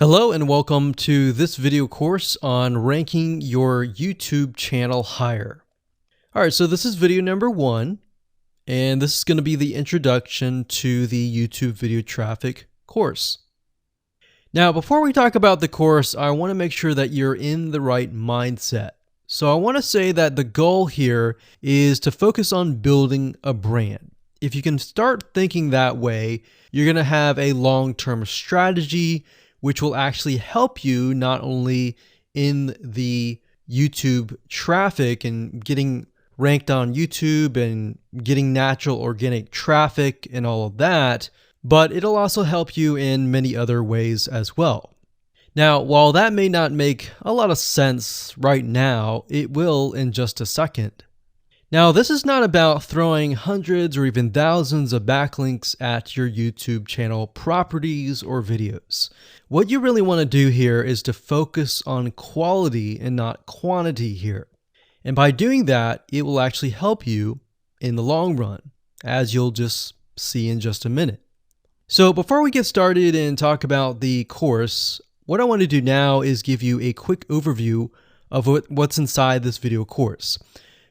Hello and welcome to this video course on ranking your YouTube channel higher. All right, so this is video number 1, and this is going to be the introduction to the YouTube video traffic course. Now, before we talk about the course, I want to make sure that you're in the right mindset. So I want to say that the goal here is to focus on building a brand. If you can start thinking that way, you're going to have a long-term strategy which will actually help you not only in the YouTube traffic and getting ranked on YouTube and getting natural organic traffic and all of that, but it'll also help you in many other ways as well. Now, while that may not make a lot of sense right now, it will in just a second. Now, this is not about throwing hundreds or even thousands of backlinks at your YouTube channel properties or videos. What you really want to do here is to focus on quality and not quantity here. And by doing that, it will actually help you in the long run, as you'll just see in just a minute. So before we get started and talk about the course, what I want to do now is give you a quick overview of what's inside this video course.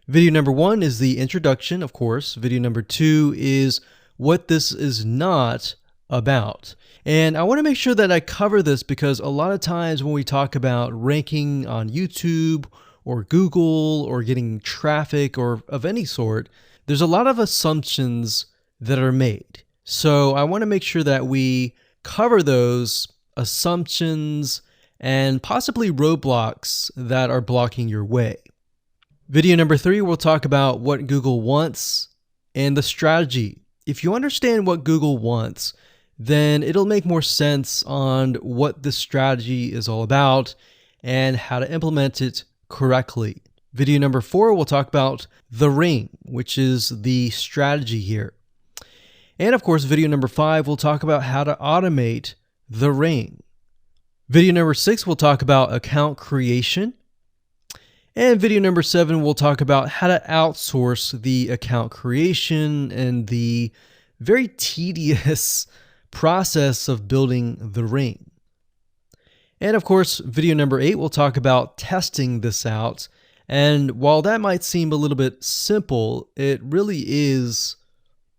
Video number 1 is the introduction, of course. Video number 2 is what this is not about. And I want to make sure that I cover this because a lot of times when we talk about ranking on YouTube or Google or getting traffic or of any sort, there's a lot of assumptions that are made. So I want to make sure that we cover those assumptions and possibly roadblocks that are blocking your way. Video number 3, we'll talk about what Google wants and the strategy. If you understand what Google wants, then it'll make more sense on what the strategy is all about and how to implement it correctly. Video number 4, we'll talk about the ring, which is the strategy here. And of course, video number 5, we'll talk about how to automate the ring. Video number 6, we'll talk about account creation. And video number 7, we'll talk about how to outsource the account creation and the very tedious process of building the ring. And of course, video number 8, we'll talk about testing this out. And while that might seem a little bit simple, it really is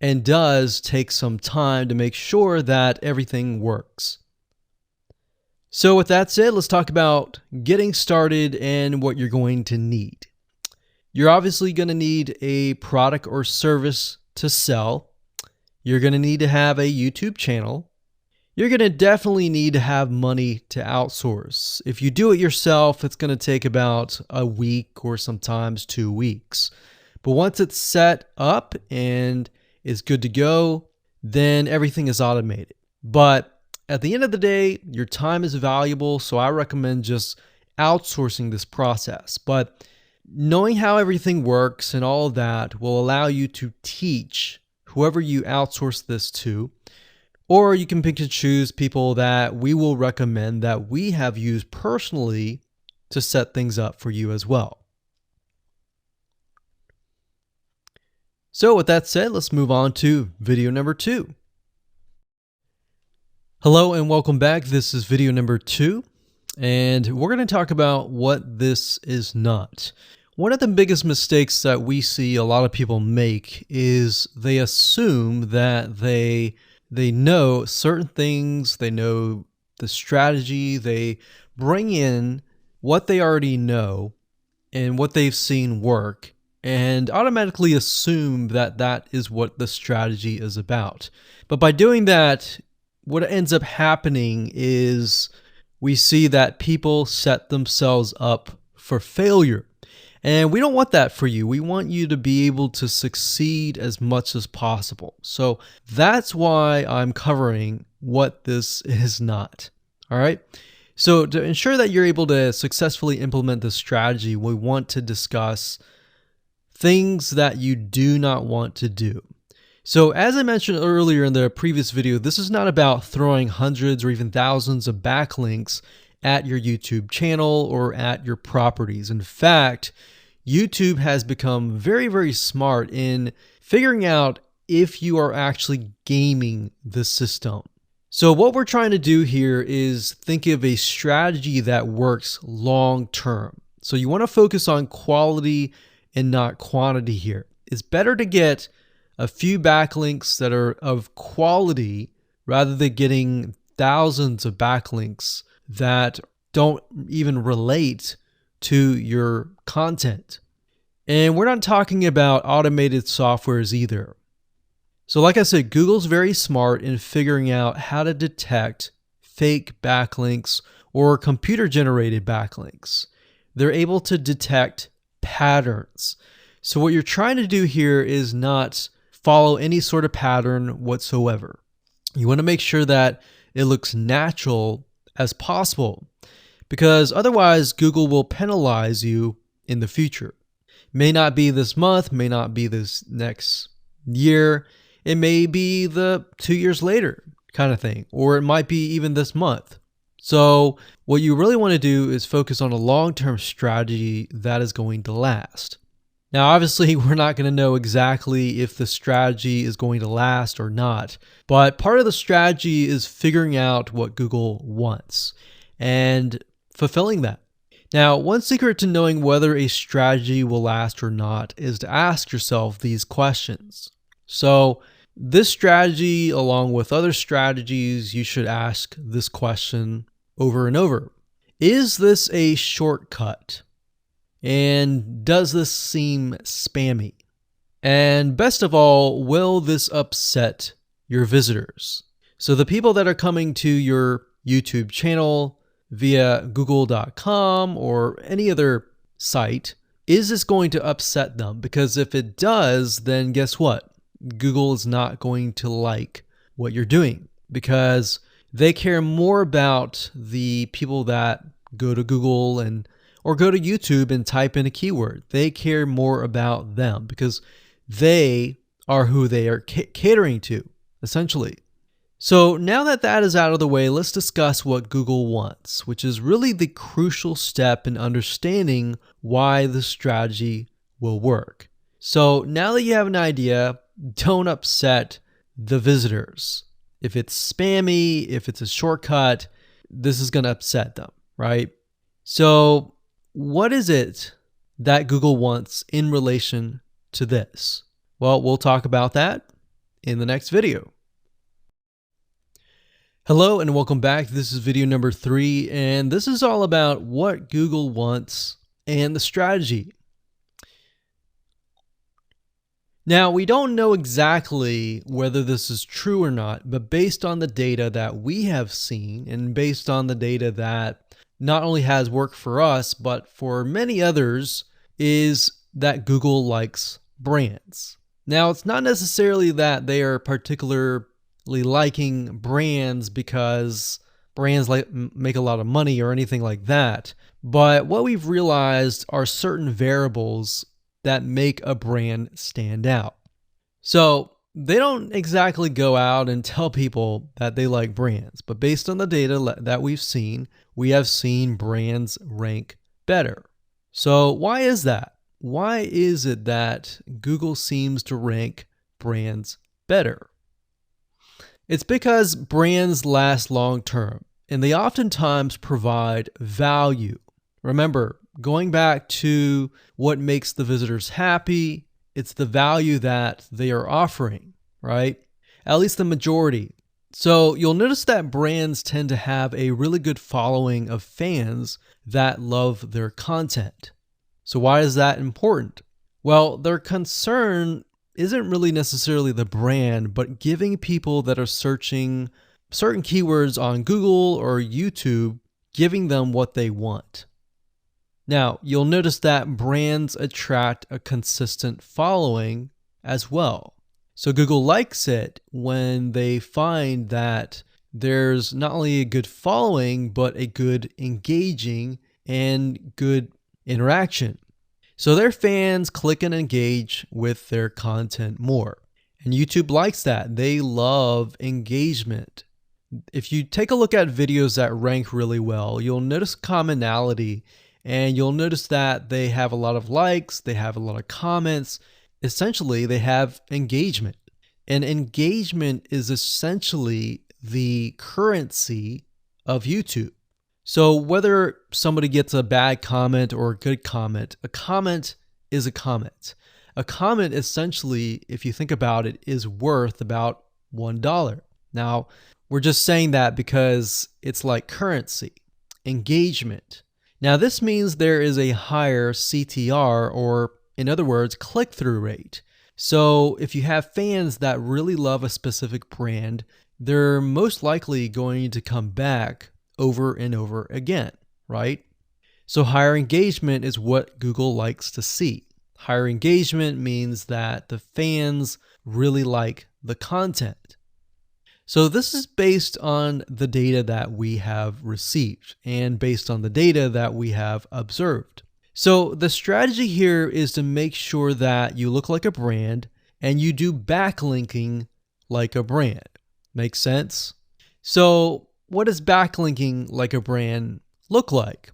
and does take some time to make sure that everything works. So with that said, let's talk about getting started and what you're going to need. You're obviously going to need a product or service to sell. You're going to need to have a YouTube channel. You're going to definitely need to have money to outsource. If you do it yourself, it's going to take about a week or sometimes 2 weeks. But once it's set up and is good to go, then everything is automated. But at the end of the day, your time is valuable, so I recommend just outsourcing this process. But knowing how everything works and all of that will allow you to teach whoever you outsource this to, or you can pick and choose people that we will recommend that we have used personally to set things up for you as well. So with that said, let's move on to video number 2. Hello and welcome back. This is video number 2, and we're going to talk about what this is not. One of the biggest mistakes that we see a lot of people make is they assume that they know certain things, they know the strategy, they bring in what they already know and what they've seen work, and automatically assume that that is what the strategy is about. But by doing that, what ends up happening is we see that people set themselves up for failure. And we don't want that for you. We want you to be able to succeed as much as possible. So that's why I'm covering what this is not. All right. So to ensure that you're able to successfully implement this strategy, we want to discuss things that you do not want to do. So as I mentioned earlier in the previous video, this is not about throwing hundreds or even thousands of backlinks at your YouTube channel or at your properties. In fact, YouTube has become very, very smart in figuring out if you are actually gaming the system. So what we're trying to do here is think of a strategy that works long term. So you want to focus on quality and not quantity here. It's better to get a few backlinks that are of quality rather than getting thousands of backlinks that don't even relate to your content. And we're not talking about automated softwares either. So like I said, Google's very smart in figuring out how to detect fake backlinks or computer-generated backlinks. They're able to detect patterns. So what you're trying to do here is not follow any sort of pattern whatsoever. You want to make sure that it looks natural as possible, because otherwise Google will penalize you in the future. May not be this month, may not be this next year. It may be the 2 years later kind of thing, or it might be even this month. So what you really want to do is focus on a long-term strategy that is going to last. Now, obviously, we're not going to know exactly if the strategy is going to last or not, but part of the strategy is figuring out what Google wants and fulfilling that. Now, one secret to knowing whether a strategy will last or not is to ask yourself these questions. So this strategy, along with other strategies, you should ask this question over and over. Is this a shortcut? And does this seem spammy? And best of all, will this upset your visitors? So the people that are coming to your YouTube channel via google.com or any other site, is this going to upset them? Because if it does, then guess what? Google is not going to like what you're doing, because they care more about the people that go to Google or go to YouTube and type in a keyword. They care more about them because they are who they are catering to, essentially. So now that that is out of the way, let's discuss what Google wants, which is really the crucial step in understanding why the strategy will work. So now that you have an idea, don't upset the visitors. If it's spammy, if it's a shortcut, this is going to upset them, right? So what is it that Google wants in relation to this? Well, we'll talk about that in the next video. Hello and welcome back. This is video number 3, and this is all about what Google wants and the strategy. Now, we don't know exactly whether this is true or not, but based on the data that we have seen and based on the data that not only has worked for us, but for many others, is that Google likes brands. Now, it's not necessarily that they are particularly liking brands because brands make a lot of money or anything like that, but what we've realized are certain variables that make a brand stand out. So they don't exactly go out and tell people that they like brands, but based on the data that we've seen, we have seen brands rank better. So why is that? Why is it that Google seems to rank brands better? It's because brands last long term and they oftentimes provide value. Remember, going back to what makes the visitors happy, it's the value that they are offering, right? At least the majority. So you'll notice that brands tend to have a really good following of fans that love their content. So why is that important? Well, their concern isn't really necessarily the brand, but giving people that are searching certain keywords on Google or YouTube, giving them what they want. Now, you'll notice that brands attract a consistent following as well. So Google likes it when they find that there's not only a good following, but a good engaging and good interaction. So their fans click and engage with their content more. And YouTube likes that. They love engagement. If you take a look at videos that rank really well, you'll notice commonality. And you'll notice that they have a lot of likes, they have a lot of comments. Essentially, they have engagement. And engagement is essentially the currency of YouTube. So whether somebody gets a bad comment or a good comment, a comment is a comment. A comment essentially, if you think about it, is worth about $1. Now, we're just saying that because it's like currency, engagement. Now, this means there is a higher CTR, or in other words, click-through rate. So if you have fans that really love a specific brand, they're most likely going to come back over and over again, right? So higher engagement is what Google likes to see. Higher engagement means that the fans really like the content. So this is based on the data that we have received and based on the data that we have observed. So the strategy here is to make sure that you look like a brand and you do backlinking like a brand. Make sense? So what does backlinking like a brand look like?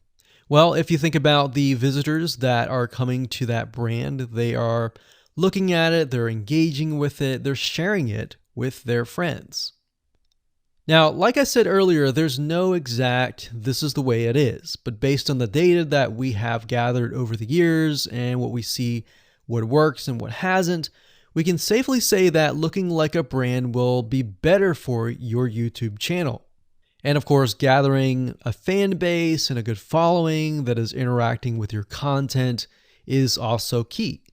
Well, if you think about the visitors that are coming to that brand, they are looking at it, they're engaging with it, they're sharing it with their friends. Now, like I said earlier, there's no exact this is the way it is, but based on the data that we have gathered over the years and what we see, what works and what hasn't, we can safely say that looking like a brand will be better for your YouTube channel. And of course, gathering a fan base and a good following that is interacting with your content is also key.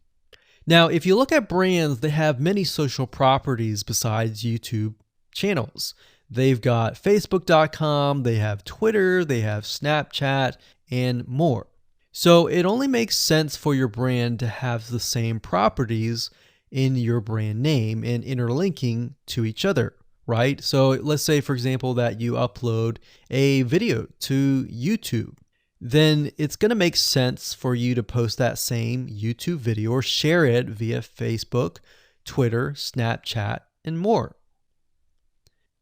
Now, if you look at brands, they have many social properties besides YouTube channels. They've got Facebook.com, they have Twitter, they have Snapchat, and more. So it only makes sense for your brand to have the same properties in your brand name and interlinking to each other, right? So let's say, for example, that you upload a video to YouTube. Then it's going to make sense for you to post that same YouTube video or share it via Facebook, Twitter, Snapchat, and more.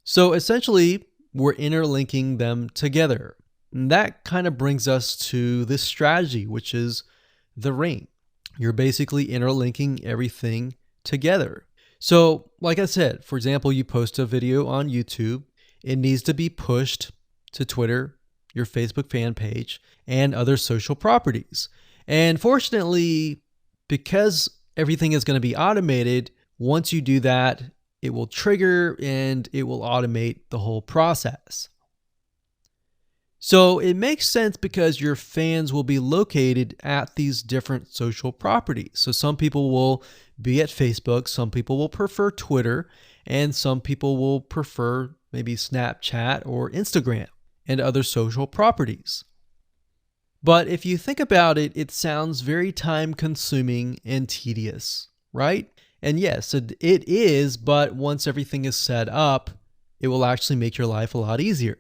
So essentially, we're interlinking them together. And that kind of brings us to this strategy, which is the ring. You're basically interlinking everything together. So like I said, for example, you post a video on YouTube, it needs to be pushed to Twitter, your Facebook fan page, and other social properties. And fortunately, because everything is going to be automated, once you do that, it will trigger and it will automate the whole process. So it makes sense because your fans will be located at these different social properties. So some people will be at Facebook, some people will prefer Twitter, and some people will prefer maybe Snapchat or Instagram and other social properties. But if you think about it, it sounds very time consuming and tedious, right? And yes, it is, but once everything is set up, it will actually make your life a lot easier.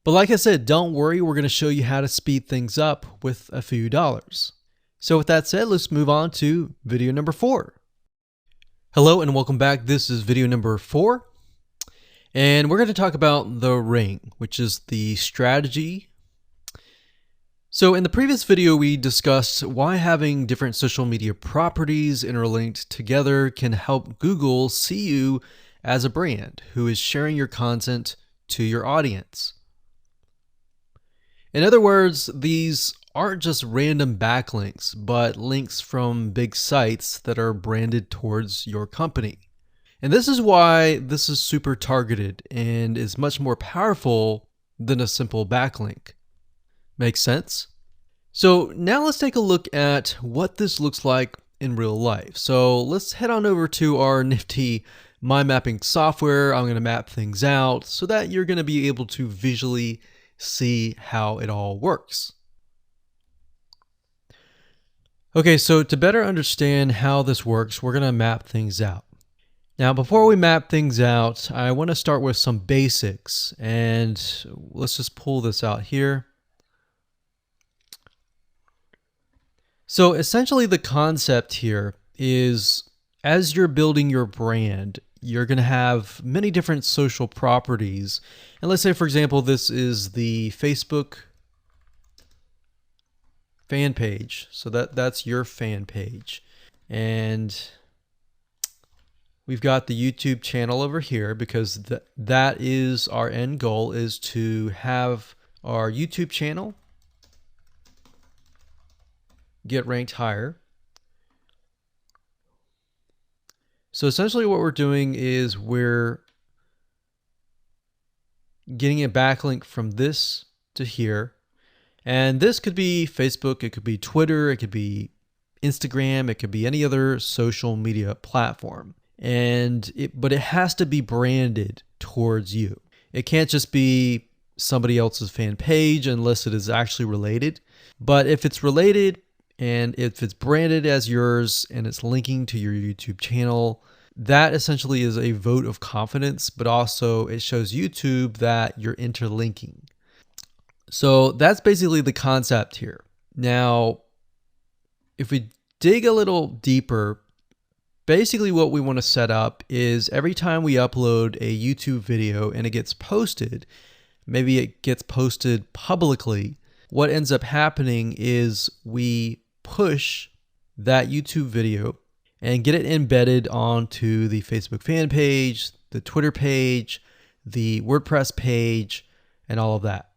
But like I said, don't worry, we're going to show you how to speed things up with a few dollars. So with that said, let's move on to video number 4. Hello and welcome back. This is video number 4. And we're going to talk about the ring, which is the strategy. So in the previous video, we discussed why having different social media properties interlinked together can help Google see you as a brand who is sharing your content to your audience. In other words, these aren't just random backlinks, but links from big sites that are branded towards your company. And this is why this is super targeted and is much more powerful than a simple backlink. Make sense? So now let's take a look at what this looks like in real life. So let's head on over to our nifty mind mapping software. I'm going to map things out so that you're going to be able to visually see how it all works. Okay, so to better understand how this works, we're going to map things out. Now, before we map things out, I want to start with some basics, and let's just pull this out here. So essentially the concept here is as you're building your brand, you're going to have many different social properties. And let's say, for example, this is the Facebook fan page. So that's your fan page. And We've got the YouTube channel over here because that is our end goal, is to have our YouTube channel get ranked higher. So essentially what we're doing is we're getting a backlink from this to here. And this could be Facebook, it could be Twitter, it could be Instagram, it could be any other social media platform. But it has to be branded towards you. It can't just be somebody else's fan page unless it is actually related. But if it's related and if it's branded as yours and it's linking to your YouTube channel, that essentially is a vote of confidence, but also it shows YouTube that you're interlinking. So that's basically the concept here. Now, if we dig a little deeper, basically what we want to set up is every time we upload a YouTube video and it gets posted, maybe it gets posted publicly, what ends up happening is we push that YouTube video and get it embedded onto the Facebook fan page, the Twitter page, the WordPress page, and all of that.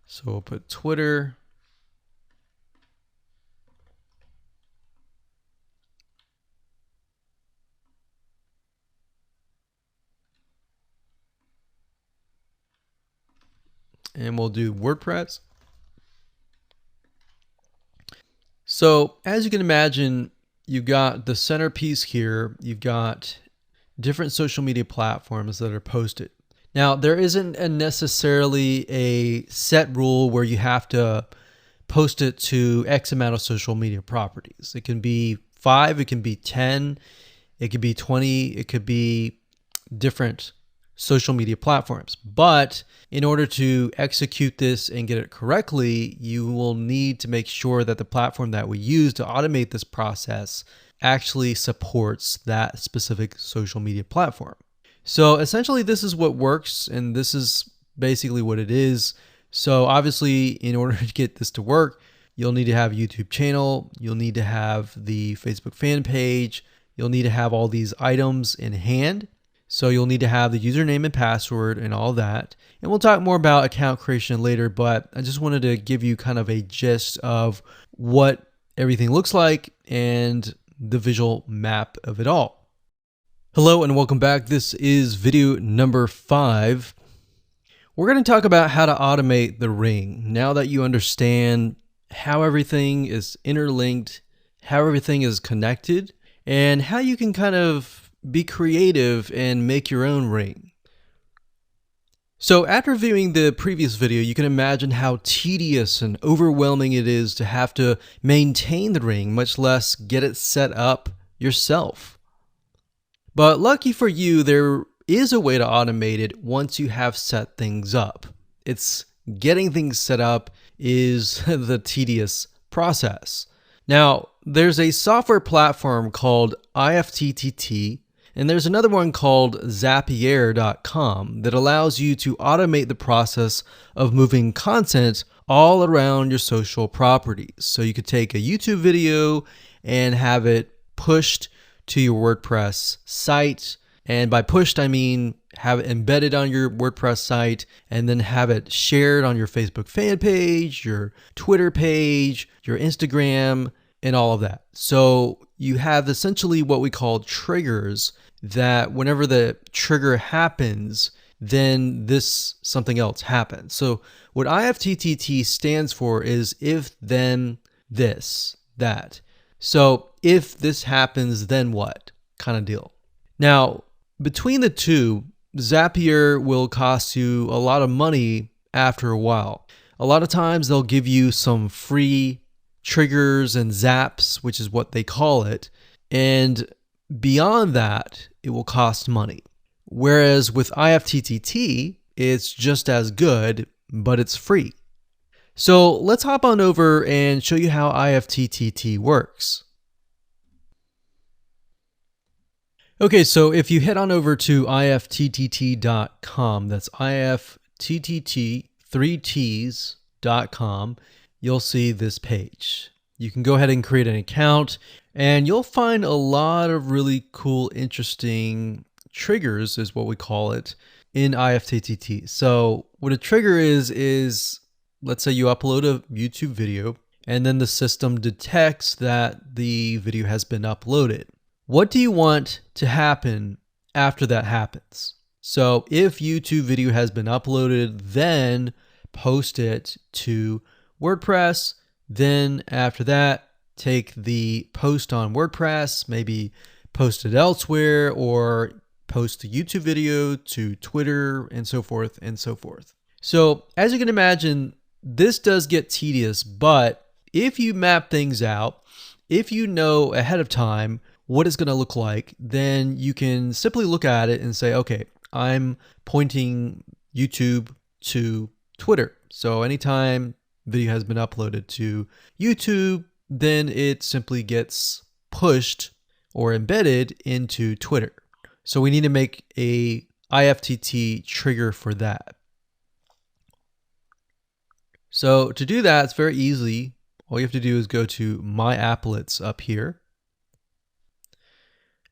So we'll put Twitter. And we'll do WordPress. So as you can imagine, you've got the centerpiece here. You've got different social media platforms that are posted. Now, there isn't necessarily a set rule where you have to post it to X amount of social media properties. It can be 5, it can be 10, it could be 20, it could be different social media platforms. But in order to execute this and get it correctly, you will need to make sure that the platform that we use to automate this process actually supports that specific social media platform. So essentially this is what works, and this is basically what it is. So obviously in order to get this to work, you'll need to have a YouTube channel, you'll need to have the Facebook fan page, you'll need to have all these items in hand. So you'll need to have the username and password and all that. And we'll talk more about account creation later, but I just wanted to give you kind of a gist of what everything looks like and the visual map of it all. Hello and welcome back. This is video number 5. We're going to talk about how to automate the ring. Now that you understand how everything is interlinked, how everything is connected, and how you can kind of be creative and make your own ring. So after viewing the previous video, you can imagine how tedious and overwhelming it is to have to maintain the ring, much less get it set up yourself. But lucky for you, there is a way to automate it once you have set things up. It's getting things set up is the tedious process. Now, there's a software platform called IFTTT, and there's another one called Zapier.com that allows you to automate the process of moving content all around your social properties. So you could take a YouTube video and have it pushed to your WordPress site. And by pushed, I mean have it embedded on your WordPress site and then have it shared on your Facebook fan page, your Twitter page, your Instagram, and all of that. So you have essentially what we call triggers that whenever the trigger happens, then something else happens. So what IFTTT stands for is if, then, this, that. So if this happens, then what kind of deal. Now, between the two, Zapier will cost you a lot of money after a while. A lot of times they'll give you some free triggers and zaps, which is what they call it. And beyond that, it will cost money. Whereas with IFTTT, it's just as good, but it's free. So let's hop on over and show you how IFTTT works. Okay, so if you head on over to ifttt.com, that's ifttt, 3ts.com, you'll see this page. You can go ahead and create an account, and you'll find a lot of really cool, interesting triggers, is what we call it, in ifttt. So what a trigger is let's say you upload a YouTube video, and then the system detects that the video has been uploaded. What do you want to happen after that happens? So if YouTube video has been uploaded, then post it to WordPress. Then after that, take the post on WordPress, maybe post it elsewhere, or post the YouTube video to Twitter, and so forth and so forth. So as you can imagine, this does get tedious, but if you map things out, if you know ahead of time what it's going to look like, then you can simply look at it and say, okay, I'm pointing YouTube to Twitter. So anytime video has been uploaded to YouTube, then it simply gets pushed or embedded into Twitter. So we need to make a IFTT trigger for that. So to do that, it's very easy. All you have to do is go to My Applets up here,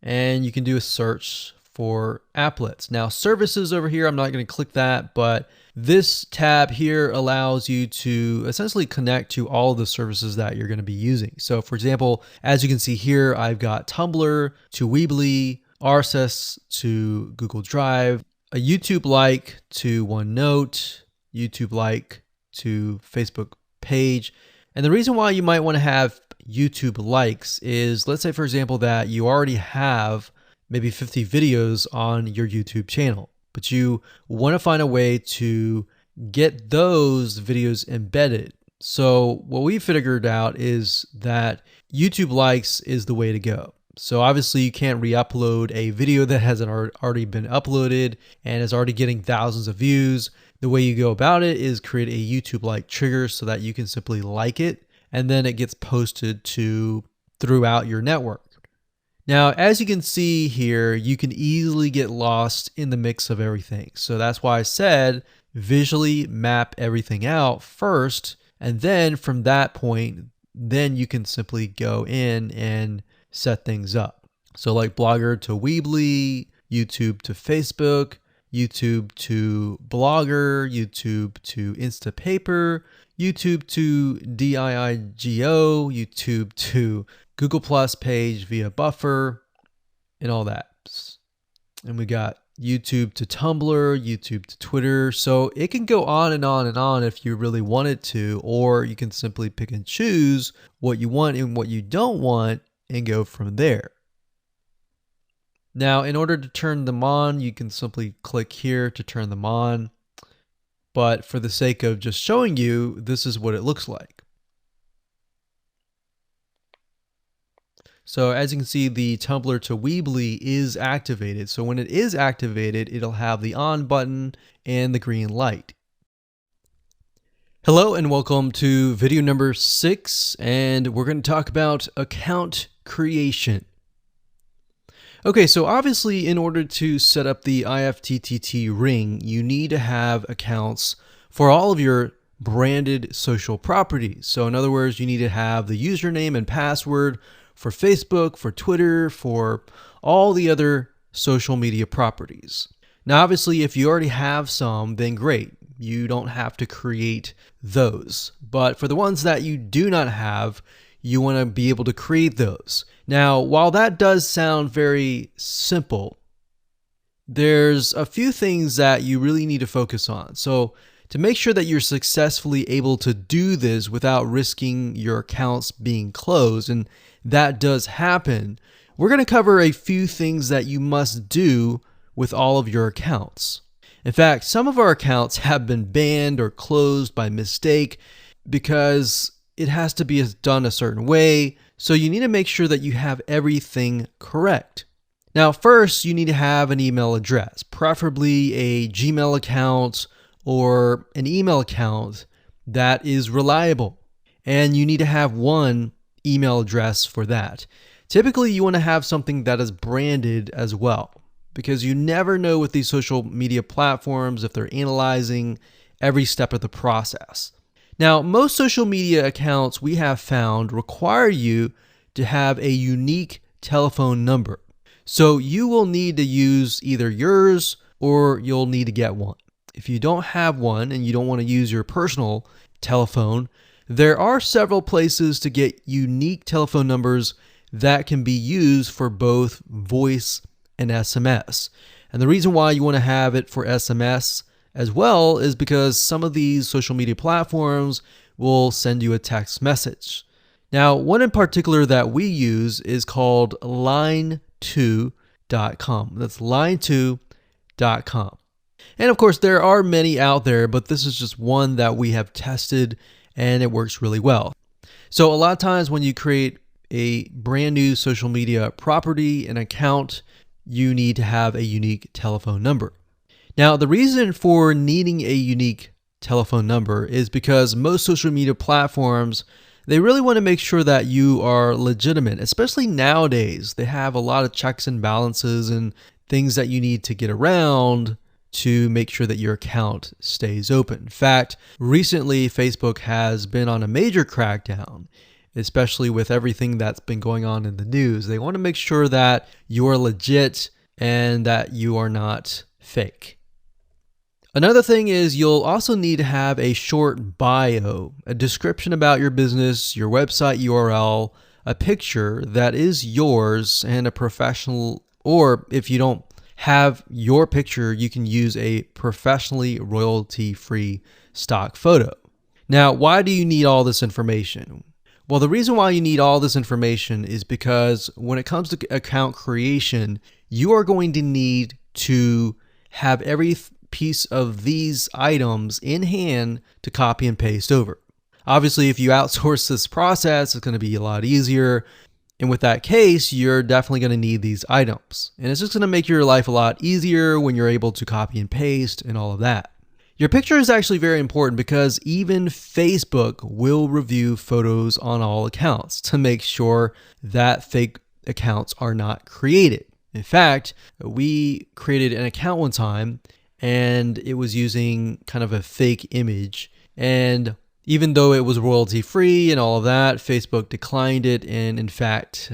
and you can do a search for applets. Now services over here, I'm not going to click that, but this tab here allows you to essentially connect to all of the services that you're going to be using. So for example, as you can see here, I've got Tumblr to Weebly, RSS to Google Drive, a YouTube like to OneNote, YouTube like to Facebook page. And the reason why you might want to have YouTube likes is, let's say for example that you already have maybe 50 videos on your YouTube channel, but you want to find a way to get those videos embedded. So what we figured out is that YouTube likes is the way to go. So obviously you can't re-upload a video that hasn't already been uploaded and is already getting thousands of views. The way you go about it is create a YouTube like trigger so that you can simply like it, and then it gets posted to throughout your network. Now, as you can see here, you can easily get lost in the mix of everything. So that's why I said visually map everything out first, and then from that point, then you can simply go in and set things up. So like Blogger to Weebly, YouTube to Facebook, YouTube to Blogger, YouTube to Instapaper, YouTube to DIIGO, YouTube to Google Plus page via Buffer, and all that. And we got YouTube to Tumblr, YouTube to Twitter. So it can go on and on and on if you really wanted to, or you can simply pick and choose what you want and what you don't want and go from there. Now, in order to turn them on, you can simply click here to turn them on. But for the sake of just showing you, this is what it looks like. So as you can see, the Tumblr to Weebly is activated. So when it is activated, it'll have the on button and the green light. Hello and welcome to video number 6, and we're going to talk about account creation. Okay, so obviously in order to set up the IFTTT ring, you need to have accounts for all of your branded social properties. So in other words, you need to have the username and password for Facebook, for Twitter, for all the other social media properties. Now, obviously, if you already have some, then great. You don't have to create those. But for the ones that you do not have, you want to be able to create those. Now, while that does sound very simple, there's a few things that you really need to focus on. So to make sure that you're successfully able to do this without risking your accounts being closed, and that does happen, we're going to cover a few things that you must do with all of your accounts. In fact, some of our accounts have been banned or closed by mistake because it has to be done a certain way. So you need to make sure that you have everything correct. Now, first, you need to have an email address, preferably a Gmail account or an email account that is reliable. And you need to have one email address for that. Typically, you want to have something that is branded as well, because you never know with these social media platforms if they're analyzing every step of the process. Now, most social media accounts we have found require you to have a unique telephone number. So you will need to use either yours or you'll need to get one. If you don't have one and you don't want to use your personal telephone, there are several places to get unique telephone numbers that can be used for both voice and SMS. And the reason why you want to have it for SMS as well is because some of these social media platforms will send you a text message. Now, one in particular that we use is called line2.com. That's line2.com. And of course, there are many out there, but this is just one that we have tested and it works really well. So a lot of times when you create a brand new social media property, an account, you need to have a unique telephone number. Now, the reason for needing a unique telephone number is because most social media platforms, they really want to make sure that you are legitimate, especially nowadays. They have a lot of checks and balances and things that you need to get around to make sure that your account stays open. In fact, recently Facebook has been on a major crackdown, especially with everything that's been going on in the news. They want to make sure that you are legit and that you are not fake. Another thing is you'll also need to have a short bio, a description about your business, your website URL, a picture that is yours, and a professional, or if you don't have your picture, you can use a professionally royalty-free stock photo. Now, why do you need all this information? Well, the reason why you need all this information is because when it comes to account creation, you are going to need to have every piece of these items in hand to copy and paste over. Obviously, if you outsource this process, it's going to be a lot easier. And with that case, you're definitely going to need these items. And it's just going to make your life a lot easier when you're able to copy and paste and all of that. Your picture is actually very important because even Facebook will review photos on all accounts to make sure that fake accounts are not created. In fact, we created an account one time and it was using kind of a fake image. And even though it was royalty free and all of that, Facebook declined it and in fact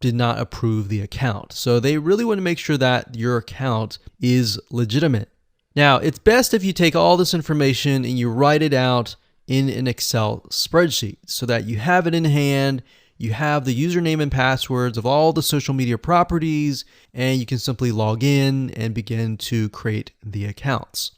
did not approve the account. So they really want to make sure that your account is legitimate. Now, it's best if you take all this information and you write it out in an Excel spreadsheet so that you have it in hand. You have the username and passwords of all the social media properties, and you can simply log in and begin to create the accounts.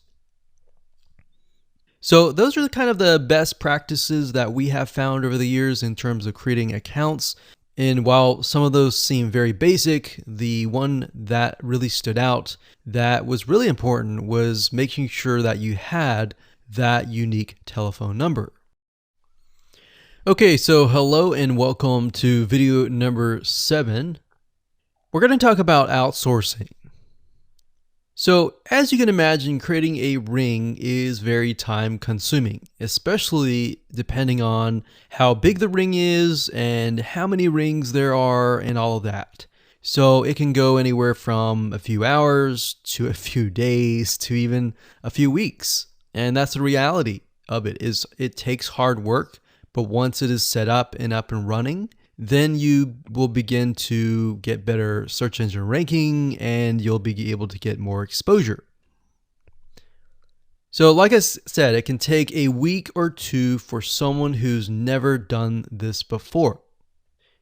So those are kind of the best practices that we have found over the years in terms of creating accounts. And while some of those seem very basic, the one that really stood out that was really important was making sure that you had that unique telephone number. Okay, so hello and welcome to video number 7. We're going to talk about outsourcing. So as you can imagine, creating a ring is very time consuming, especially depending on how big the ring is and how many rings there are and all of that. So it can go anywhere from a few hours to a few days to even a few weeks. And that's the reality of it, is it takes hard work. But once it is set up and running, then you will begin to get better search engine ranking and you'll be able to get more exposure. So like I said, it can take a week or two for someone who's never done this before.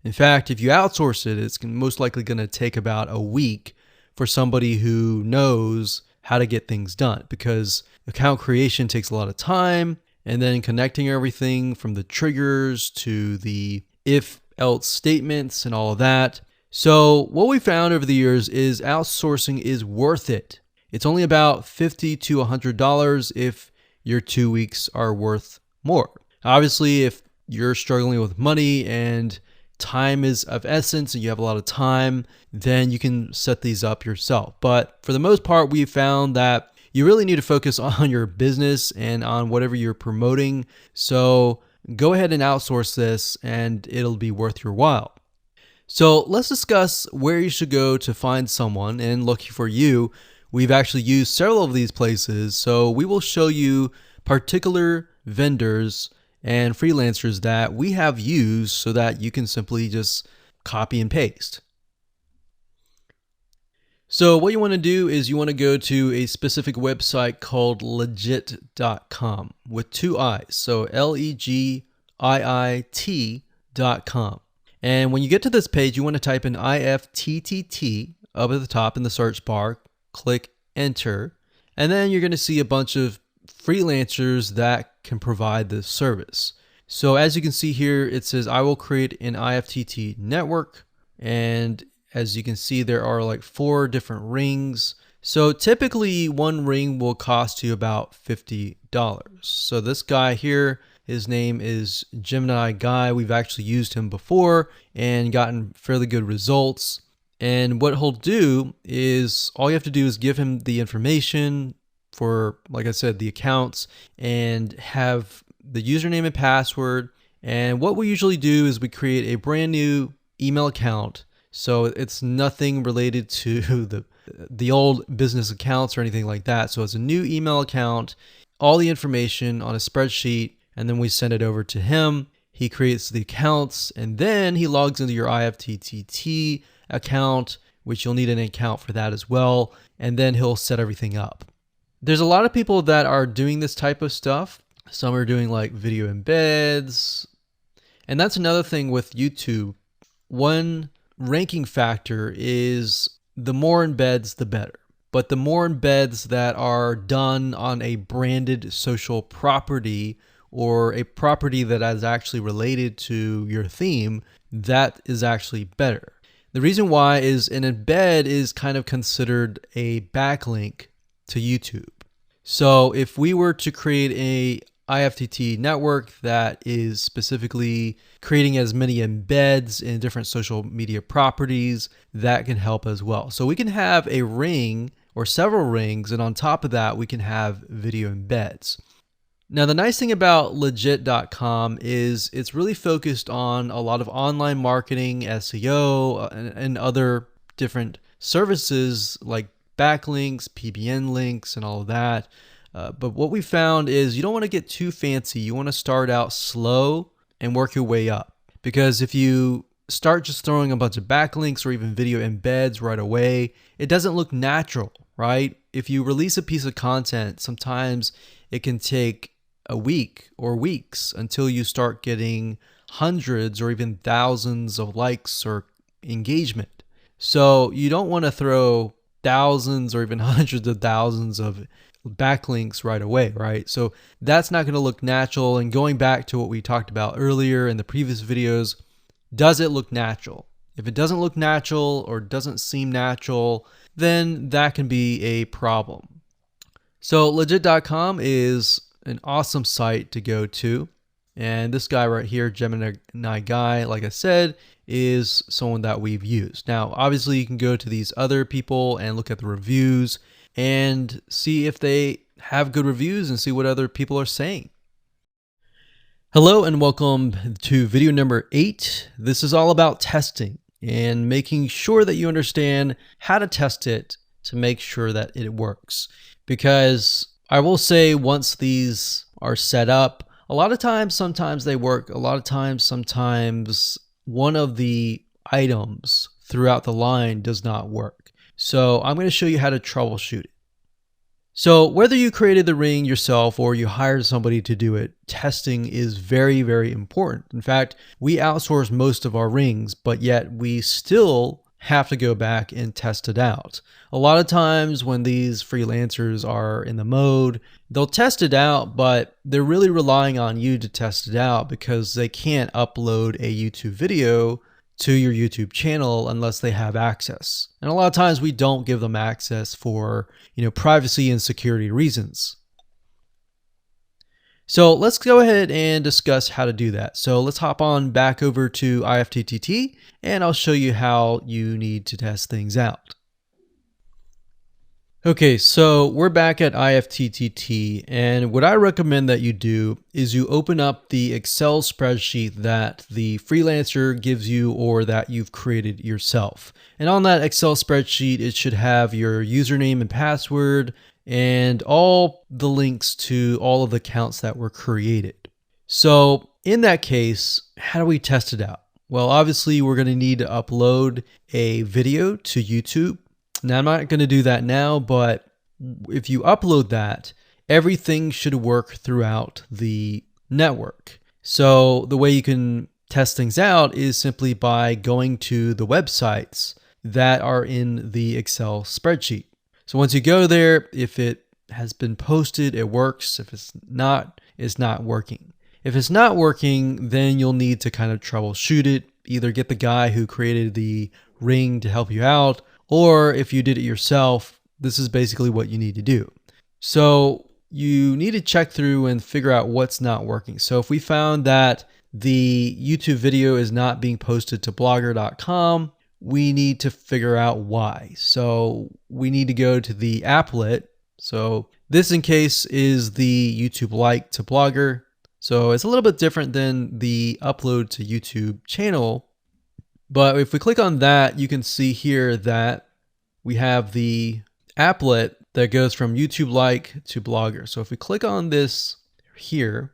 In fact, if you outsource it, it's most likely going to take about a week for somebody who knows how to get things done, because account creation takes a lot of time. And then connecting everything from the triggers to the if-else statements and all of that. So what we found over the years is outsourcing is worth it. It's only about $50 to $100 if your 2 weeks are worth more. Obviously, if you're struggling with money and time is of essence and you have a lot of time, then you can set these up yourself. But for the most part, we found that you really need to focus on your business and on whatever you're promoting. So go ahead and outsource this and it'll be worth your while. So let's discuss where you should go to find someone, and lucky for you, we've actually used several of these places. So we will show you particular vendors and freelancers that we have used so that you can simply just copy and paste. So what you want to do is you want to go to a specific website called legit.com with 2 I's. So LEGIIT.com. And when you get to this page, you want to type in IFTTT up at the top in the search bar, click enter, and then you're going to see a bunch of freelancers that can provide this service. So as you can see here, it says I will create an IFTT network, and as you can see, there are like 4 different rings. So typically one ring will cost you about $50. So this guy here, his name is Gemini Guy. We've actually used him before and gotten fairly good results. And what he'll do is all you have to do is give him the information for, like I said, the accounts, and have the username and password. And what we usually do is we create a brand new email account. So it's nothing related to the old business accounts or anything like that. So it's a new email account, all the information on a spreadsheet, and then we send it over to him. He creates the accounts, and then he logs into your IFTTT account, which you'll need an account for that as well, and then he'll set everything up. There's a lot of people that are doing this type of stuff. Some are doing like video embeds, and that's another thing with YouTube. One ranking factor is the more embeds, the better. But the more embeds that are done on a branded social property or a property that is actually related to your theme, that is actually better. The reason why is an embed is kind of considered a backlink to YouTube. So if we were to create a IFTT network that is specifically creating as many embeds in different social media properties, that can help as well. So we can have a ring or several rings, and on top of that, we can have video embeds. Now, the nice thing about legit.com is it's really focused on a lot of online marketing, SEO, and other different services like backlinks, PBN links, and all of that. But what we found is you don't want to get too fancy. You want to start out slow and work your way up. Because if you start just throwing a bunch of backlinks or even video embeds right away, it doesn't look natural, right? If you release a piece of content, sometimes it can take a week or weeks until you start getting hundreds or even thousands of likes or engagement. So you don't want to throw thousands or even hundreds of thousands of backlinks right away, right? So that's not going to look natural. And going back to what we talked about earlier in the previous videos, does it look natural? If it doesn't look natural or doesn't seem natural, then that can be a problem. So legit.com is an awesome site to go to. And this guy right here, Gemini Guy, like I said, is someone that we've used. Now, obviously you can go to these other people and look at the reviews and see if they have good reviews and see what other people are saying. Hello and welcome to video number 8. This is all about testing and making sure that you understand how to test it to make sure that it works. Because I will say once these are set up, a lot of times, sometimes they work. A lot of times, sometimes one of the items throughout the line does not work. So I'm going to show you how to troubleshoot it. So whether you created the ring yourself or you hired somebody to do it, testing is very, very important. In fact, we outsource most of our rings, but yet we still have to go back and test it out. A lot of times when these freelancers are in the mode, they'll test it out, but they're really relying on you to test it out because they can't upload a YouTube video to your YouTube channel unless they have access. And a lot of times we don't give them access for, privacy and security reasons. So let's go ahead and discuss how to do that. So let's hop on back over to IFTTT and I'll show you how you need to test things out. Okay, so we're back at IFTTT, and what I recommend that you do is you open up the Excel spreadsheet that the freelancer gives you or that you've created yourself. And on that Excel spreadsheet, it should have your username and password and all the links to all of the accounts that were created. So in that case, how do we test it out? Well, obviously we're going to need to upload a video to YouTube. Now, I'm not going to do that now, but if you upload that, everything should work throughout the network. So the way you can test things out is simply by going to the websites that are in the Excel spreadsheet. So once you go there, if it has been posted, it works. If it's not working. If it's not working, then you'll need to kind of troubleshoot it. Either get the guy who created the ring to help you out, or if you did it yourself, this is basically what you need to do. So you need to check through and figure out what's not working. So if we found that the YouTube video is not being posted to blogger.com, we need to figure out why. So we need to go to the applet. So this in case is the YouTube like to Blogger. So it's a little bit different than the upload to YouTube channel. But if we click on that, you can see here that we have the applet that goes from YouTube like to Blogger. So if we click on this here,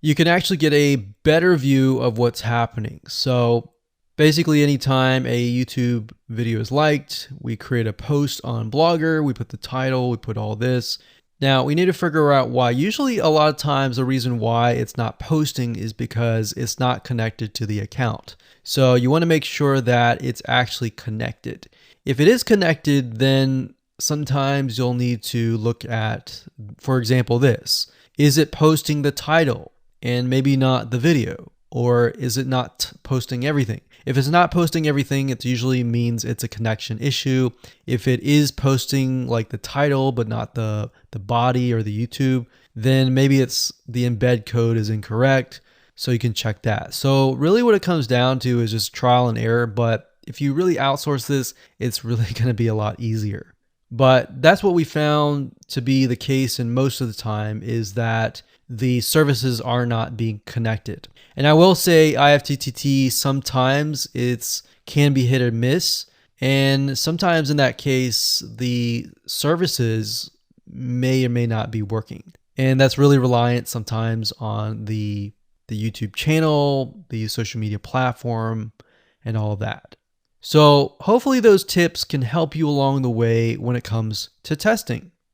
you can actually get a better view of what's happening. So basically anytime a YouTube video is liked, we create a post on Blogger, we put the title, we put all this. Now we need to figure out why. Usually a lot of times the reason why it's not posting is because it's not connected to the account. So you want to make sure that it's actually connected. If it is connected, then sometimes you'll need to look at, for example, this. Is it posting the title and maybe not the video? Or is it not posting everything? If it's not posting everything, it usually means it's a connection issue. If it is posting like the title, but not the body or the YouTube, then maybe it's the embed code is incorrect. So you can check that. So really what it comes down to is just trial and error. But if you really outsource this, it's really going to be a lot easier. But that's what we found to be the case, and most of the time is that the services are not being connected. And I will say IFTTT sometimes can be hit or miss, and sometimes in that case the services may or may not be working. And that's really reliant sometimes on the YouTube channel, the social media platform, and all of that. So hopefully those tips can help you along the way when it comes to testing.